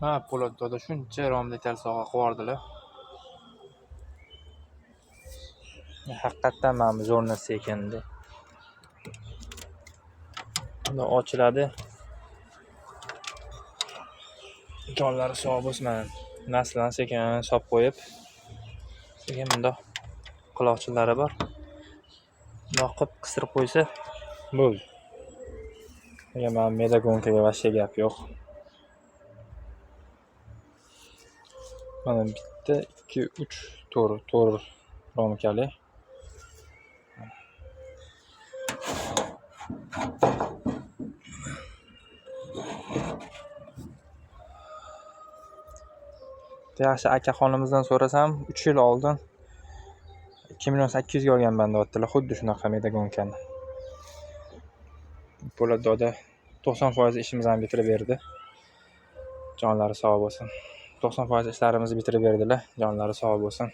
Ha, Po'lat doda shuncha romdetal sovg'a qilib Haqiqatdan mana bu zo'rna sekindi. Buni ochiladi. Jonlari sog' bo'lsin. Naslan sekin solib qo'yib, sekin bundoq quloqchinlari bor. Bundoq qilib qistirib qo'ysa bo'ldi. Degan mana medagonkaga vashcha gap yo'q. Mana bitta, 2, 3 to'r romkali. Yaxshi akaxonimizdan so'rasam 3 yil oldin 2,8 ga olganman deyaptilar, xuddi shunaqa medagonkani. Po'lat doda 90% ishimizni ham bitirib berdi. Jonlari sog' bo'lsin. 90% ishlarimizni bitirib berdilar. Jonlari sog' bo'lsin.